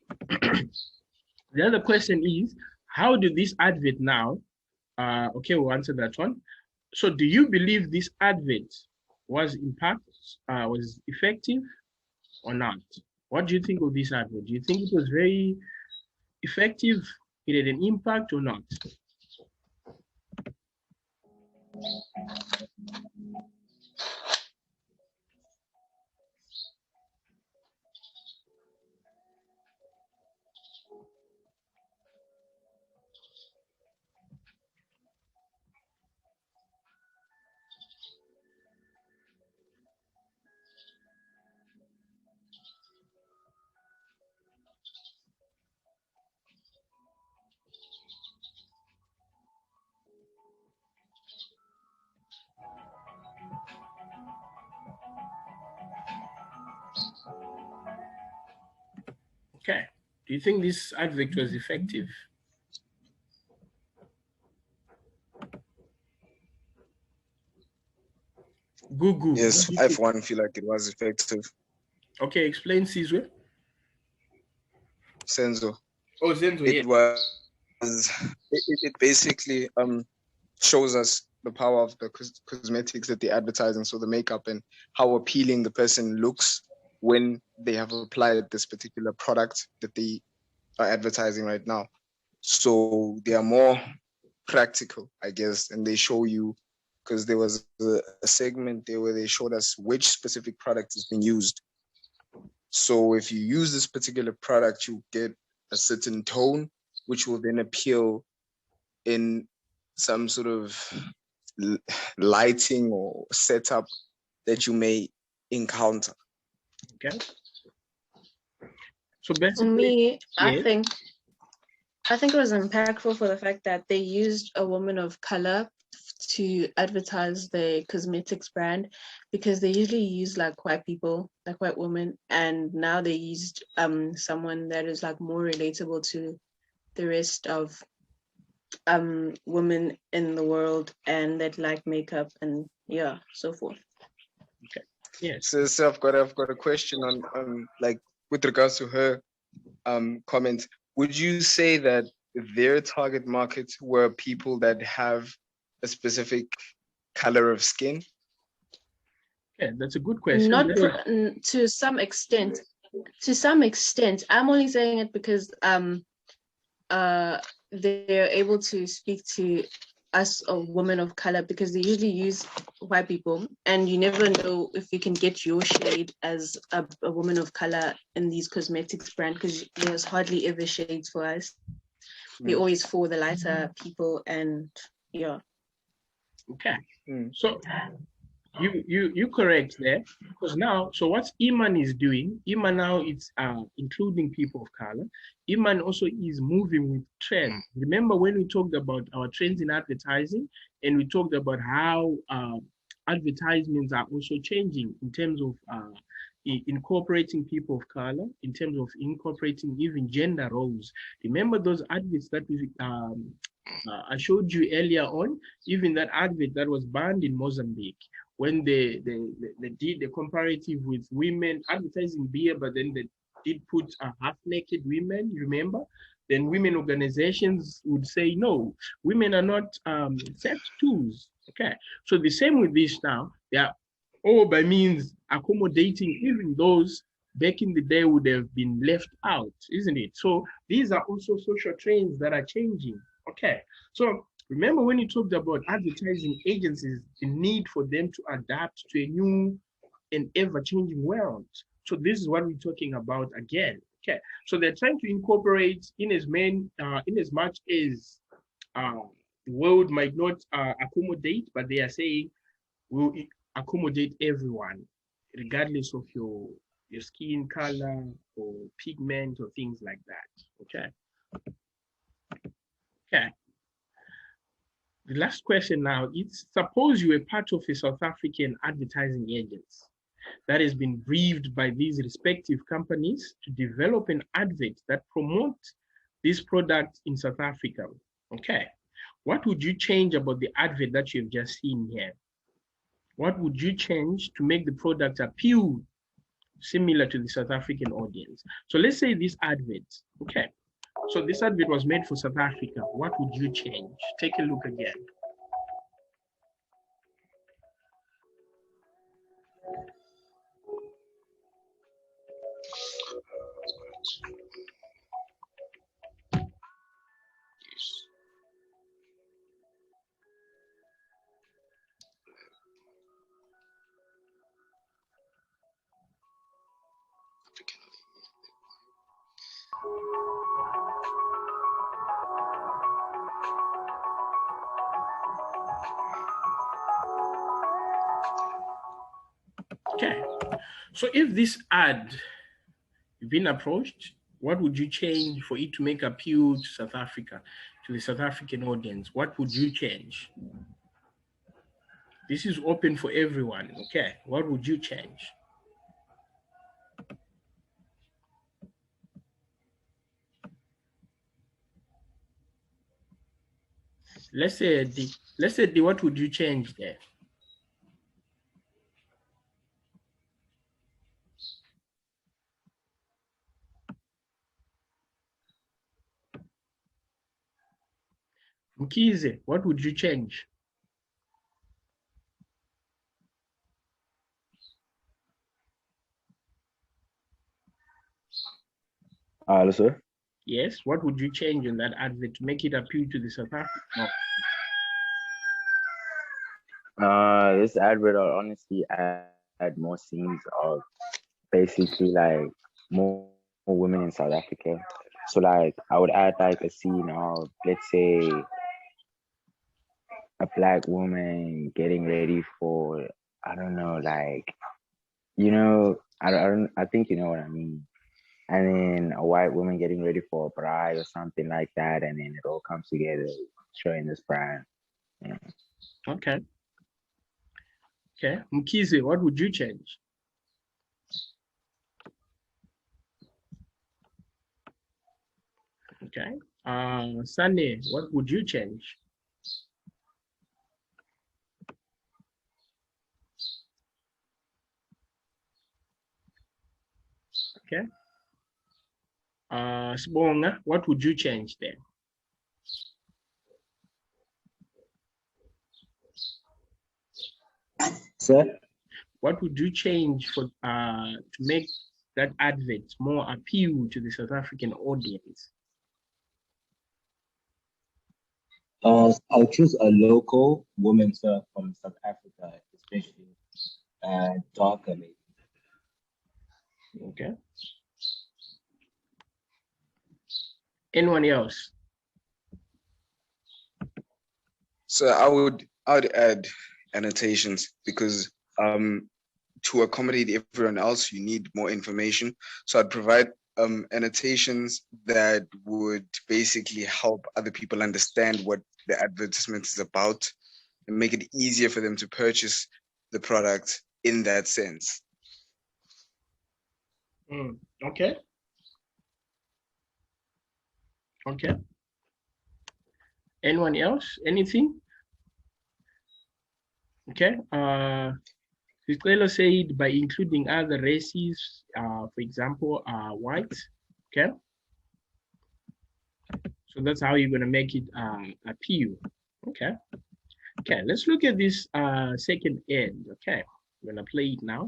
the other question is, how did this advert now? Okay, we'll answer that one. So, do you believe this advert was was effective or not? What do you think of this advert? Do you think it was very effective? It had an impact or not? Okay. Do you think this advert was effective? Google. Yes, I for one feel like it was effective. Okay, explain, Sizwe. Senzo. Oh, Zenzo, it was. It basically shows us the power of the cosmetics that they advertise, and so the makeup and how appealing the person looks when they have applied this particular product that they are advertising right now. So they are more practical, I guess, and they show you, because there was a segment there where they showed us which specific product is being used. So if you use this particular product, you get a certain tone, which will then appeal in some sort of lighting or setup that you may encounter. Okay. So For basically, me, yes. I think it was impactful for the fact that they used a woman of color to advertise the cosmetics brand, because they usually use like white people, like white women, and now they used someone that is like more relatable to the rest of women in the world and that like makeup and yeah, so forth. Okay. Yes. So I've got a question on like with regards to her comment. Would you say that their target market were people that have a specific color of skin? Yeah, that's a good question. Not to some extent. To some extent, I'm only saying it because they're able to speak to us of women of color, because they usually use white people, and you never know if you can get your shade as a woman of color in these cosmetics brand, because there's hardly ever shades for us. We're always for the lighter people, and yeah. Okay. So you correct there, because now, so what Iman is doing, Iman now it's including people of color. Iman also is moving with trends. Remember when we talked about our trends in advertising, and we talked about how advertisements are also changing in terms of incorporating people of color, in terms of incorporating even gender roles. Remember those adverts that we I showed you earlier on, even that advert that was banned in Mozambique, when they did the comparative with women advertising beer, but then they did put half-naked women, remember? Then women organizations would say, no, women are not sex tools. Okay, so the same with this now. They are all by means accommodating even those back in the day would have been left out, isn't it? So these are also social trends that are changing. Okay, so remember when you talked about advertising agencies, the need for them to adapt to a new and ever-changing world. So this is what we're talking about again. Okay, so they're trying to incorporate in as much as the world might not accommodate, but they are saying we'll accommodate everyone, regardless of your skin color or pigment or things like that. Okay. Okay. The last question now is, suppose you were part of a South African advertising agency that has been briefed by these respective companies to develop an advert that promotes this product in South Africa. Okay. What would you change about the advert that you've just seen here? What would you change to make the product appeal similar to the South African audience? So let's say this advert, okay. So this advert was made for South Africa. What would you change? Take a look again. Okay, so if this ad, you've been approached, what would you change for it to make appeal to South Africa, to the South African audience? What would you change? This is open for everyone, okay? What would you change? Let's say what would you change there? Mkize, what would you change? Hello, sir. Yes, what would you change in that advert to make it appeal to the South African? This advert will honestly add more scenes of basically like more women in South Africa. So like I would add like a scene of, let's say, a black woman getting ready for, I don't know, like, I think you know what I mean. And then a white woman getting ready for a bride or something like that, and then it all comes together showing this bride. Yeah. Okay. Okay. Mkhize, what would you change? Okay. Sunny, what would you change? Okay. Sibonga, what would you change there? Sir? What would you change for to make that advert more appeal to the South African audience? I'll choose a local woman from South Africa, especially darker maybe. Okay. Anyone else? So I would add annotations because to accommodate everyone else, you need more information. So I'd provide annotations that would basically help other people understand what the advertisement is about and make it easier for them to purchase the product in that sense. Okay. Okay. Anyone else? Anything? Okay. Sicelo said by including other races, for example, white. Okay. So that's how you're going to make it appeal. Okay. Okay, let's look at this second end. Okay, I'm going to play it now.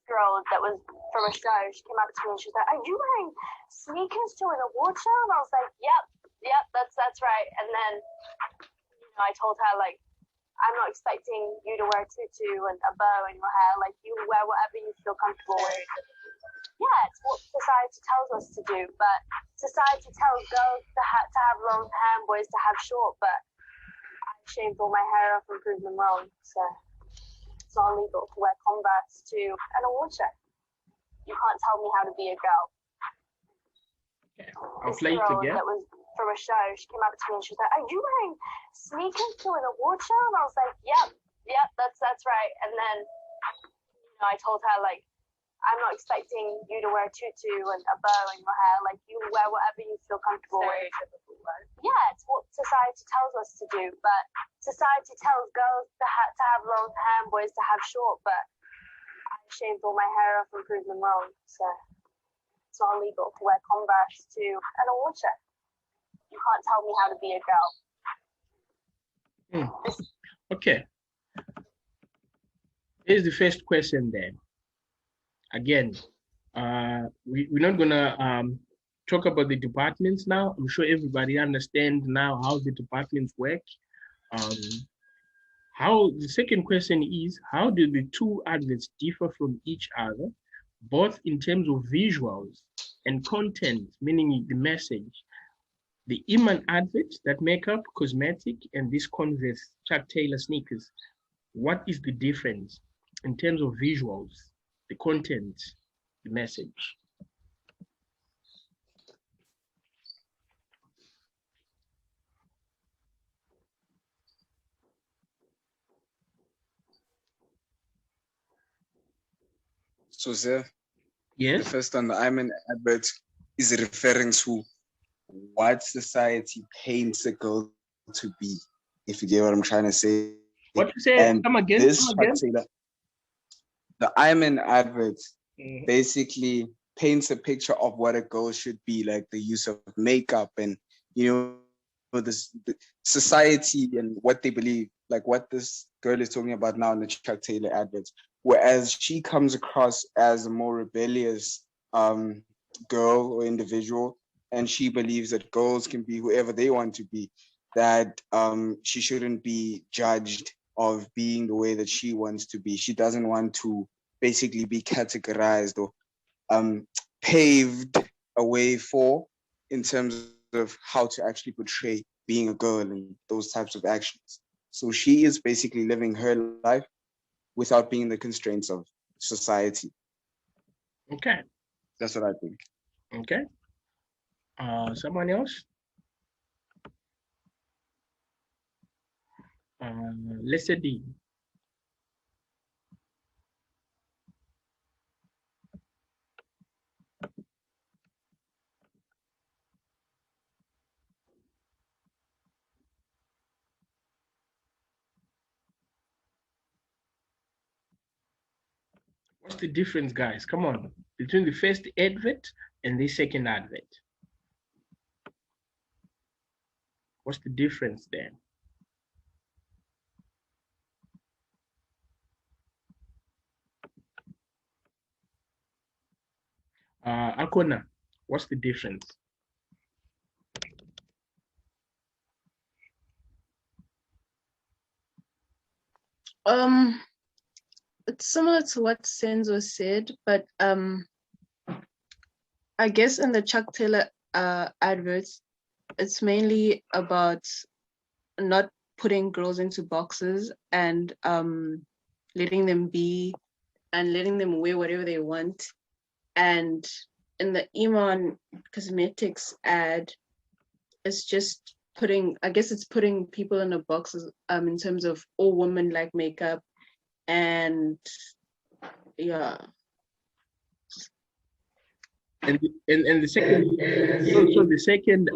Girl that was from a show, she came up to me and she was like, "Are you wearing sneakers to an award show?" And I was like, yep, that's right. And then, I told her, like, I'm not expecting you to wear a tutu and a bow in your hair. Like, you wear whatever you feel comfortable with. Yeah, it's what society tells us to do. But society tells girls to have long hair and boys to have short. But I shaved all my hair off and proved them wrong. So it's not illegal to wear Converse to an award show. You can't tell me how to be a girl. Okay, I'll play it again. That was from a show, she came up to me and she was like, "Are you wearing sneakers to an award show?" And I was like, yep, that's right. And then, I told her, like, I'm not expecting you to wear a tutu and a bow in your hair. Like, you wear whatever you feel comfortable with. Yeah, it's what society tells us to do. But society tells girls to have long hair and boys to have short. But I shaved all my hair off and proved them wrong. So it's not illegal to wear Converse to an award show. You can't tell me how to be a girl. Okay. Here's the first question then. Again, we're not gonna talk about the departments now. I'm sure everybody understands now how the departments work. The second question is, how do the two adverts differ from each other, both in terms of visuals and content, meaning the message? The Iman advert, that makeup, cosmetic, and this Converse Chuck Taylor sneakers, what is the difference in terms of visuals, the content, the message? So, sir, Yes. the first one, the Iman advert, is referring to what society paints a girl to be, if you get what I'm trying to say. What you say? And come again. The Iman advert basically paints a picture of what a girl should be, like the use of makeup and, the society and what they believe, like what this girl is talking about now in the Chuck Taylor advert. Whereas she comes across as a more rebellious girl or individual, and she believes that girls can be whoever they want to be, that she shouldn't be judged of being the way that she wants to be. She doesn't want to basically be categorized or paved a way for, in terms of how to actually portray being a girl and those types of actions. So she is basically living her life without being the constraints of society. Okay. That's what I think. Okay. Someone else? Let's say D. What's the difference, guys? Come on, between the first advert and the second advert. What's the difference there? Akona, what's the difference? It's similar to what Senzo said, but I guess in the Chuck Taylor adverts, it's mainly about not putting girls into boxes and letting them be and letting them wear whatever they want. And in the Iman Cosmetics ad, it's just putting, I guess it's putting people in a box in terms of all women like makeup, and yeah. And the second, so the second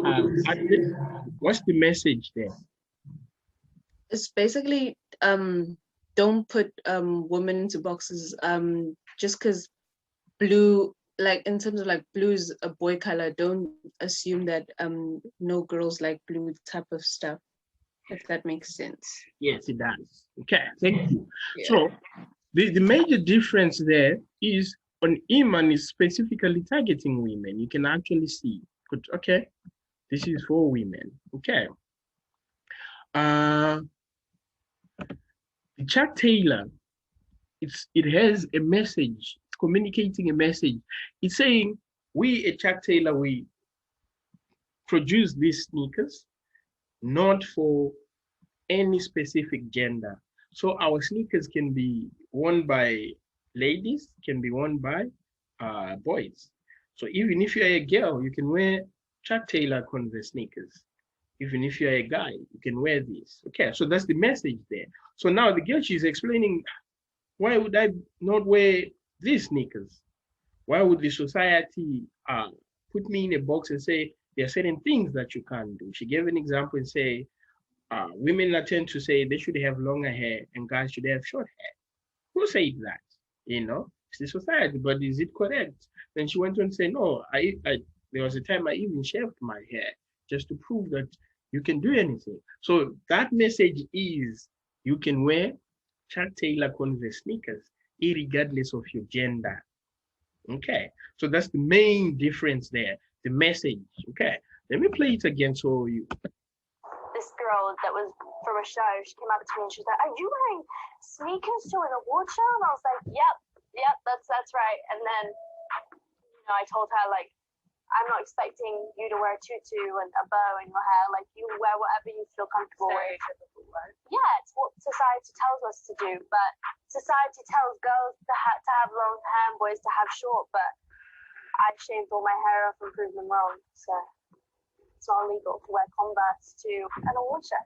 advert, what's the message there? It's basically don't put women into boxes just because blue, like in terms of like blue is a boy color, don't assume that no girls like blue type of stuff, if that makes sense. Yes, it does. Okay, thank you. Yeah. So the major difference there is on Iman is specifically targeting women. You can actually see, good, okay, this is for women. Okay. Chuck Taylor, it has a message, it's communicating a message. It's saying, we at Chuck Taylor, we produce these sneakers not for any specific gender. So our sneakers can be worn by ladies, can be worn by boys. So even if you're a girl, you can wear Chuck Taylor Converse sneakers. Even if you're a guy, you can wear this. Okay, so that's the message there. So now the girl, she's explaining, why would I not wear these sneakers? Why would the society put me in a box and say there are certain things that you can't do? She gave an example and say, women tend to say they should have longer hair and guys should have short hair. Who said that? You know, it's the society, but is it correct? Then she went on to say, no, there was a time I even shaved my hair just to prove that you can do anything. So that message is, you can wear Chuck Taylor Converse sneakers, irregardless of your gender. Okay, so that's the main difference there, the message. Okay, let me play it again so you. This girl that was from a show, she came up to me and she was like, "Are you wearing sneakers to an award show?" And I was like, "Yep, that's right." And then, I told her, like, I'm not expecting you to wear a tutu and a bow in your hair. Like, you wear whatever you feel comfortable with. Yeah, it's what society tells us to do. But society tells girls to have long hair and boys to have short. But I shaved all my hair off and proved them wrong. So it's not illegal to wear Converse to an award show.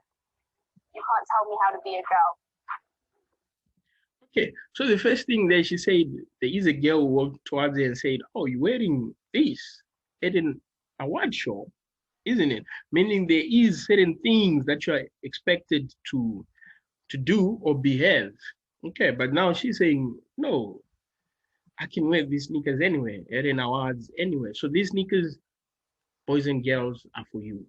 You can't tell me how to be a girl. Okay, so the first thing that she said, there is a girl who walked towards her and said, "Oh, you're wearing this at an award show, isn't it?" Meaning there is certain things that you're expected to do or behave. Okay, but now she's saying, no, I can wear these sneakers anywhere, at an awards anywhere. So these sneakers, boys and girls, are for you.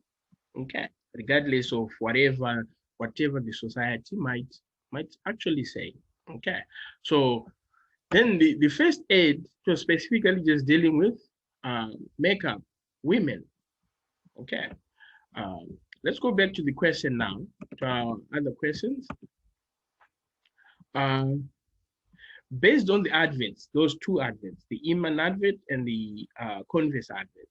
Okay, regardless of whatever the society might actually say. Okay, so then the first aid was specifically just dealing with makeup, women. Okay. Let's go back to the question now, to our other questions. Based on the adverts, those two adverts, the Iman advert and the Converse advert,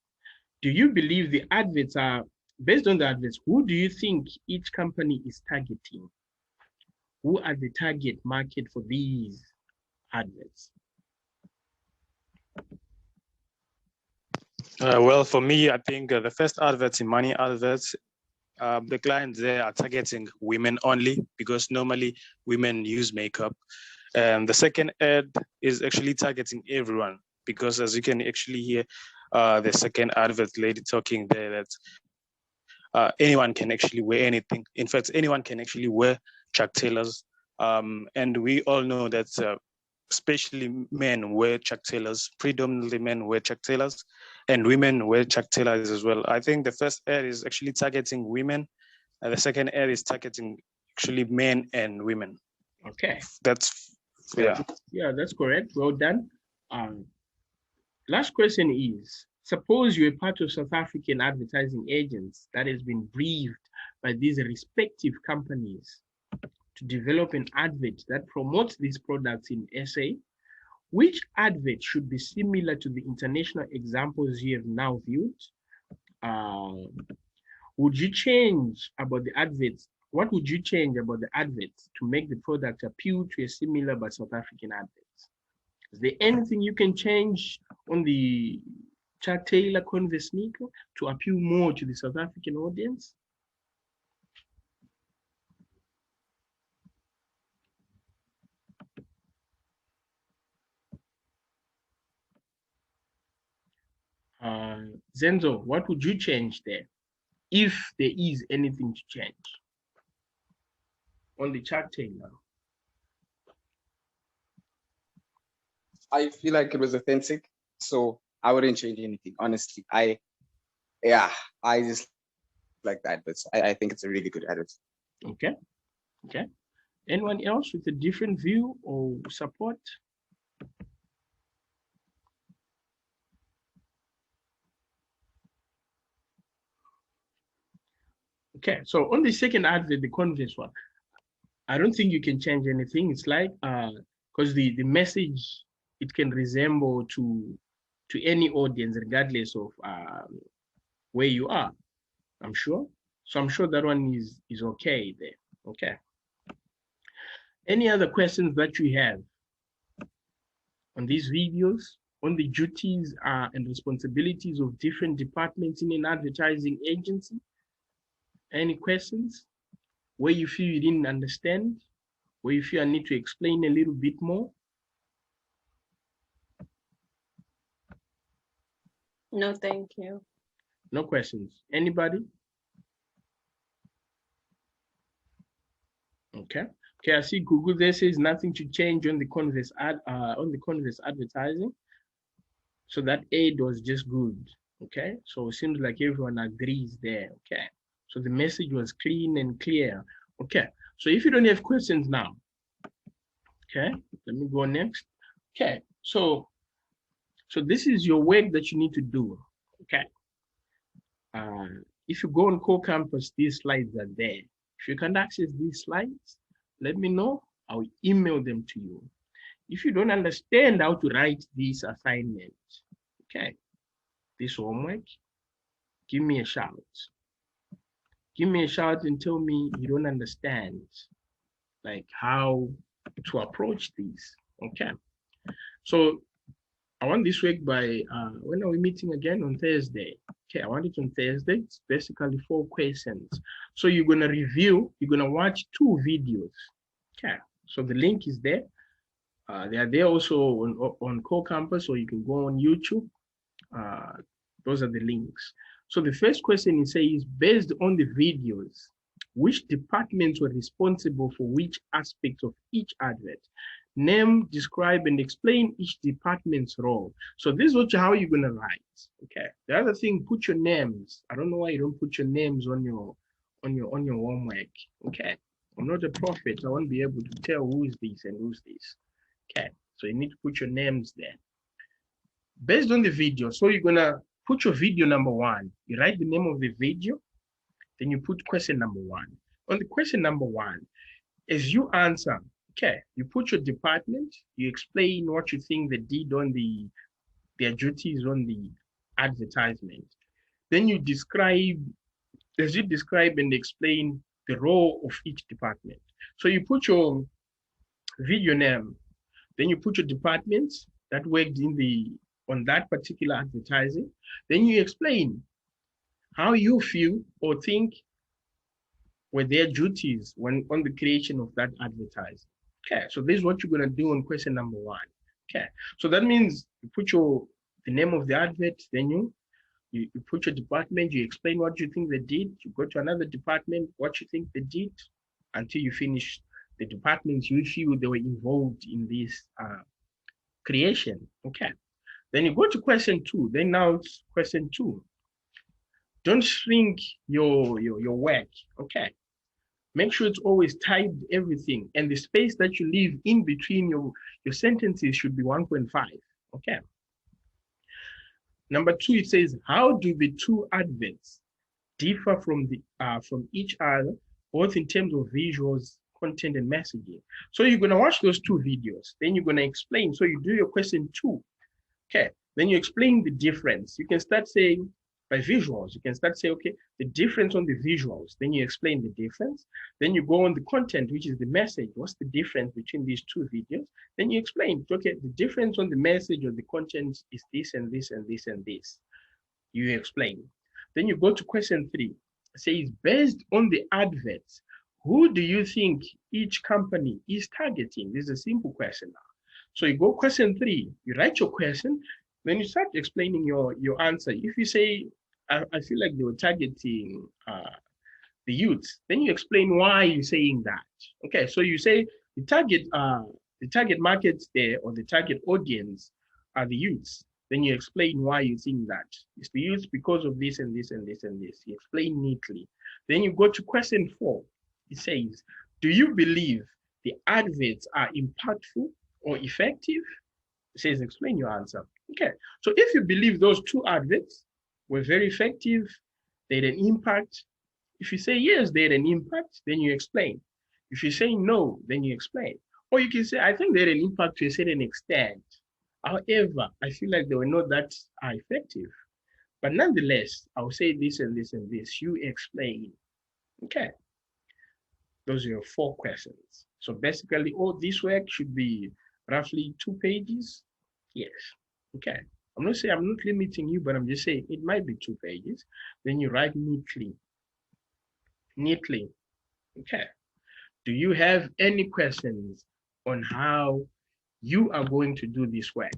do you believe the adverts are, based on the adverts, who do you think each company is targeting? Who are the target market for these adverts? Well, for me, I think the first adverts in money adverts, the clients there are targeting women only because normally women use makeup. And the second ad is actually targeting everyone because as you can actually hear the second advert lady talking there that anyone can actually wear anything. In fact, anyone can actually wear Chuck Taylors. And we all know that especially men wear Chuck Taylors, predominantly men wear Chuck Taylors, and women wear Chuck Taylors as well. I think the first ad is actually targeting women, and the second ad is targeting actually men and women. Okay. That's, yeah. Yeah, that's correct. Well done. Last question is, suppose you're part of South African advertising agents that has been briefed by these respective companies to develop an advert that promotes these products in SA. Which advert should be similar to the international examples you have now viewed? Would you change about the adverts? What would you change about the adverts to make the product appeal to a similar but South African adverts? Is there anything you can change on the Chuck Taylor Converse sneaker to appeal more to the South African audience? Zenzo, what would you change there, if there is anything to change on the Chuck Taylor? I feel like it was authentic, so I wouldn't change anything. Honestly, I just like that, but I think it's a really good advert. Okay, okay. Anyone else with a different view or support? Okay, so on the second advert, the Converse one, I don't think you can change anything. It's like because the message, it can resemble to any audience regardless of where you are, I'm sure. So I'm sure that one is okay there. Okay. Any other questions that you have on these videos, on the duties and responsibilities of different departments in an advertising agency? Any questions where you feel you didn't understand, where you feel I need to explain a little bit more? No, thank you. No questions. Anybody? Okay. Okay, I see Google there says nothing to change on the Converse advertising. So that aid was just good. Okay. So it seems like everyone agrees there. Okay. So the message was clean and clear. Okay. So if you don't have questions now, okay, let me go next. Okay. So this is your work that you need to do. Okay. If you go on Core Campus, these slides are there. If you can't access these slides, let me know. I'll email them to you. If you don't understand how to write this assignment, okay, this homework, give me a shout. Give me a shout and tell me you don't understand, like how to approach these, okay? So I want this week by, when are we meeting again? On Thursday. Okay, I want it on Thursday. It's basically 4 questions. So you're gonna review, you're gonna watch 2 videos. Okay, so the link is there. They are there also on Core Campus, or you can go on YouTube. Those are the links. So the first question it says, based on the videos, which departments were responsible for which aspects of each advert? Name, describe, and explain each department's role. So this is how you're gonna write. Okay. The other thing, put your names. I don't know why you don't put your names on your homework. Okay. I'm not a prophet. I won't be able to tell who is this and who's this. Okay. So you need to put your names there. based on the video. So you're gonna put your video number 1. You write the name of the video, then you put question number 1. On the question number 1, as you answer, okay, you put your department, you explain what you think they did on their duties on the advertisement. Then you describe, as you describe and explain the role of each department. So you put your video name, then you put your departments that worked on that particular advertising. Then you explain how you feel or think were their duties when on the creation of that advertising. Okay, so this is what you're gonna do on question number 1. Okay, so that means you put the name of the advert, then you put your department, you explain what you think they did, you go to another department, what you think they did, until you finish the departments you feel they were involved in this creation. Okay, then you go to question 2. Then now it's question 2. Don't shrink your work. Okay, make sure it's always typed everything, and the space that you leave in between your sentences should be 1.5. Okay. Number 2, it says, how do the 2 adverts differ from each other, both in terms of visuals, content, and messaging? So you're gonna watch those 2 videos, then you're gonna explain. So you do your question 2. Okay, then you explain the difference. You can start saying by visuals, you can start saying, okay, the difference on the visuals, then you explain the difference. Then you go on the content, which is the message. What's the difference between these 2 videos? Then you explain, okay, the difference on the message or the content is this and this and this and this. You explain. Then you go to question 3. It says, based on the adverts, who do you think each company is targeting? This is a simple question now. So you go question 3, you write your question, then you start explaining your answer. If you say, I feel like they were targeting the youths, then you explain why you're saying that. Okay, so you say the target markets there, or the target audience are the youths. Then you explain why you think that. It's the youths because of this and this and this and this. You explain neatly. Then you go to question 4. It says, do you believe the adverts are impactful or effective? It says, explain your answer. Okay, so if you believe those 2 adverts were very effective, they had an impact. If you say yes, they had an impact, then you explain. If you say no, then you explain. Or you can say, I think they had an impact to a certain extent. However, I feel like they were not that effective. But nonetheless, I'll say this and this and this. You explain. Okay. Those are your 4 questions. So basically, all this work should be roughly 2 pages. Yes. Okay. I'm not limiting you, but I'm just saying it might be 2 pages. Then you write neatly. Neatly. Okay. Do you have any questions on how you are going to do this work?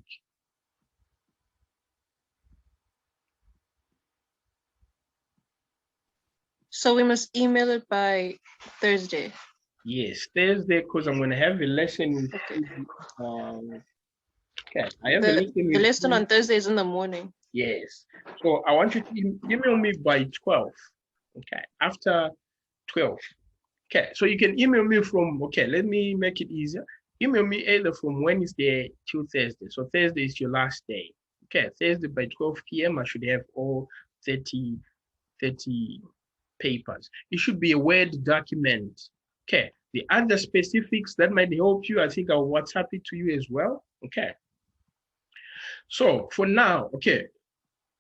So we must email it by Thursday. Yes, Thursday, because I'm going to have a lesson with okay, I have a lesson with the lesson on Thursday is in the morning. Yes. So I want you to email me by 12. Okay, after 12. Okay, so you can email me from, okay, let me make it easier. Email me either from Wednesday till Thursday. So Thursday is your last day. Okay, Thursday by 12 p.m. I should have all 30 papers. It should be a Word document. Okay, the other specifics that might help you, I think I'll WhatsApp it to you as well. Okay. So for now, okay,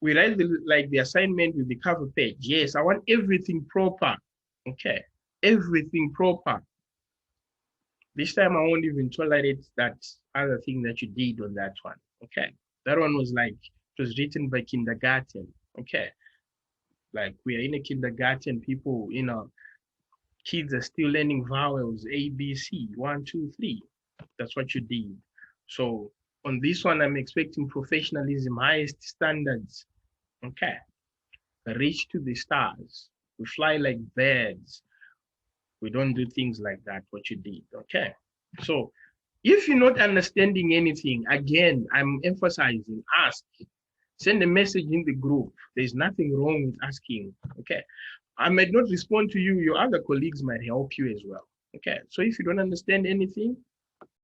we write the assignment with the cover page. Yes, I want everything proper. Okay, everything proper. This time I won't even tolerate that other thing that you did on that one. Okay, that one was like, it was written by kindergarten. Okay, like we are in a kindergarten, people, you know, kids are still learning vowels, A, B, C, 1, 2, 3. That's what you did. So on this one, I'm expecting professionalism, highest standards. Okay, reach to the stars. We fly like birds. We don't do things like that, what you did. Okay, so if you're not understanding anything, again, I'm emphasizing, ask. Send a message in the group. There's nothing wrong with asking. Okay, I might not respond to you. Your other colleagues might help you as well. Okay, so if you don't understand anything,